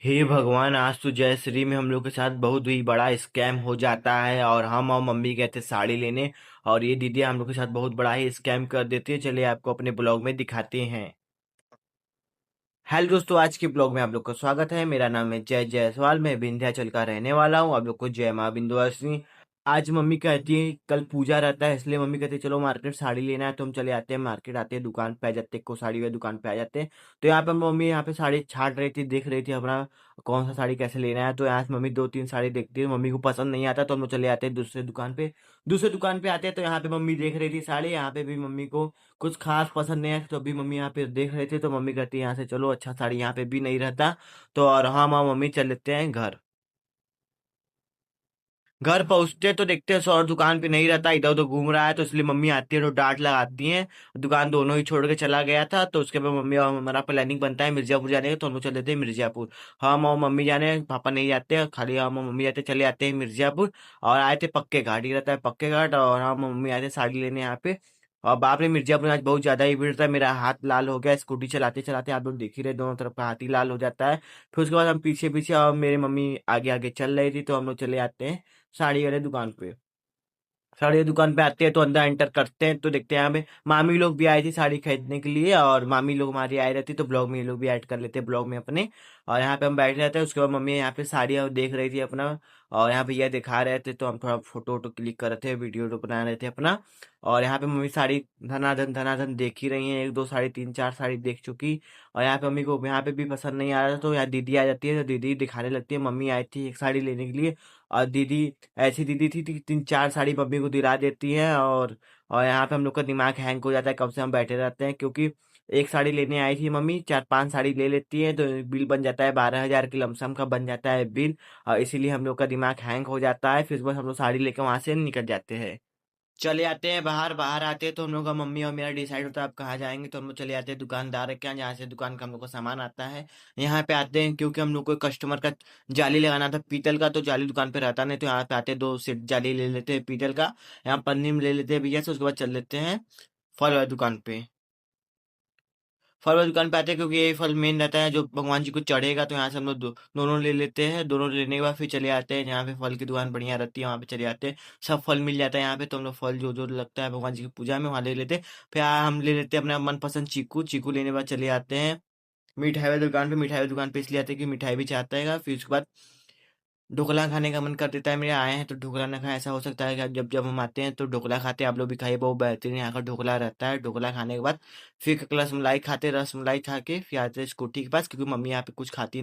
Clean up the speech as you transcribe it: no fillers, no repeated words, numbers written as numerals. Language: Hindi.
हे भगवान, आज तो जय श्री में हम लोग के साथ बहुत ही बड़ा स्कैम हो जाता है। और हम और मम्मी गए थे साड़ी लेने, और ये दीदी हम लोग के साथ बहुत बड़ा ही स्कैम कर देती है। चलिए आपको अपने ब्लॉग में दिखाते हैं। हेलो दोस्तों, आज के ब्लॉग में आप लोग का स्वागत है। मेरा नाम है जय जायसवाल, मैं विंध्याचल का रहने वाला हूँ। आप लोग को जय माँ विंध्यवासिनी। आज मम्मी कहती है कल पूजा रहता है, इसलिए मम्मी कहती है चलो मार्केट साड़ी लेना है। तो हम चले आते हैं मार्केट, आते हैं दुकान पे आ जाते हैं, को साड़ी वाली दुकान पे आ जाते हैं। तो यहाँ पे मम्मी यहाँ पे साड़ी छाट रही थी, देख रही थी अपना कौन सा साड़ी कैसे लेना है। तो यहाँ से मम्मी दो तीन साड़ी देखती है, मम्मी को पसंद नहीं आता तो हम लोग चले आते हैं दूसरे दुकान पे। दूसरे दुकान पे आते हैं तो यहाँ पे मम्मी देख रही थी साड़ी, यहाँ पे भी मम्मी को कुछ खास पसंद नहीं है। तो अभी मम्मी यहाँ पे देख रहे थे तो मम्मी कहती है यहाँ से चलो, अच्छा साड़ी यहाँ पे भी नहीं रहता। तो और हम और मम्मी चल लेते हैं घर। घर पहुंचते तो देखते हैं सौर दुकान पे नहीं रहता, इधर उधर घूम रहा है। तो इसलिए मम्मी आती है तो डांट लगाती है। दुकान दोनों ही छोड़ के चला गया था। तो उसके बाद मम्मी और हमारा प्लानिंग बनता है मिर्जापुर जाने का, तो हम लोग चल देते हैं मिर्जापुर। हम और मम्मी जाने, पापा नहीं जाते हैं, खाली हम और मम्मी जाते, चले आते हैं मिर्जापुर। और आए थे पक्के घाट, ही रहता है पक्के घाट। और हम और मम्मी आए थे साड़ी लेने यहाँ पे। और बाप रे, मिर्जापुर में आज बहुत ज्यादा ही भीड़ था, मेरा हाथ लाल हो गया स्कूटी चलाते चलाते। आप लोग देख ही रहे, दोनों तरफ का हाथ ही लाल हो जाता है। फिर उसके बाद हम पीछे पीछे, और मेरी मम्मी आगे आगे चल रही थी, तो हम लोग चले आते हैं साड़ी वाले दुकान पे। साड़ी की दुकान पे आते हैं तो अंदर एंटर करते हैं तो देखते हैं यहाँ पे मामी लोग भी आई थी साड़ी खरीदने के लिए। और मामी लोग हमारी आई रहती तो ब्लॉग में ये लोग भी ऐड कर लेते हैं ब्लॉग में अपने। और यहाँ पे हम बैठ रहते हैं, उसके बाद मम्मी यहाँ पे साड़ी और देख रही थी अपना। और यहाँ भैया दिखा रहे थे तो हम थोड़ा फोटो वोटो क्लिक कर रहे थे, वीडियो वोटो बना रहे थे अपना। और यहाँ पे मम्मी साड़ी धनाधन देख ही रही है, एक दो साड़ी तीन चार साड़ी देख चुकी। और यहाँ पे मम्मी को यहाँ पे भी पसंद नहीं आ रहा था, तो यहाँ दीदी आ जाती है तो दीदी दिखाने लगती है। मम्मी आई थी एक साड़ी लेने के लिए, और दीदी ऐसी दीदी थी कि तीन चार साड़ी मम्मी को दिला देती है। और यहाँ पे हम लोग का दिमाग हैंग हो जाता है, कब से हम बैठे रहते हैं, क्योंकि एक साड़ी लेने आई थी मम्मी, चार पांच साड़ी ले लेती है तो बिल बन जाता है 12,000 की, लमसम का बन जाता है बिल। और इसीलिए हम लोग का दिमाग हैंग हो जाता है, फिर बस हम लोग साड़ी लेकर वहां से निकल जाते हैं। चले आते हैं बाहर, बाहर आते हैं तो हम लोग का मम्मी और मेरा डिसाइड होता है आप कहाँ जाएंगे। तो हम लोग चले आते हैं दुकानदार के यहाँ, जहाँ से दुकान का हम लोग का सामान आता है। यहाँ पे आते हैं क्योंकि हम लोग को कस्टमर का जाली लगाना था पीतल का, तो जाली दुकान पे रहता नहीं, तो यहाँ पे आते हैं दो सेट जाली ले लेते हैं पीतल का। यहाँ पन्नी में ले लेते हैं भैया से, उसके बाद चल लेते हैं फल वाली दुकान पे। फल वाली दुकान पे आते हैं क्योंकि ये फल मेन रहता है जो भगवान जी को चढ़ेगा। तो यहाँ से हम लोग दोनों ले लेते हैं, दोनों लेने के बाद फिर चले आते हैं जहाँ पे फल की दुकान बढ़िया रहती है, वहाँ पे चले आते हैं। सब फल मिल जाता है यहाँ पे, तो हम लोग फल जो जो लगता है भगवान जी की पूजा में वहाँ ले लेते हैं। फिर हम ले लेते हैं अपना मनपसंद चीकू, चीकू लेने के बाद चले आते हैं मिठाई वाली दुकान पे। मिठाई वाली दुकान पे इसलिए आते हैं कि मिठाई भी चाहता है। फिर उसके बाद ढोकला खाने का मन कर देता है, मेरे आए हैं तो ढोकला ना खाए, ऐसा हो सकता है कि जब जब हम आते हैं तो ढोकला खाते हैं। आप लोग भी खाइए, बहुत बेहतरीन यहाँ का ढोकला रहता है। ढोकला खाने के बाद फिर रसमलाई खाते, रसमलाई खा के फिर आते हैं स्कूटी के पास, क्योंकि मम्मी यहाँ पे कुछ खाती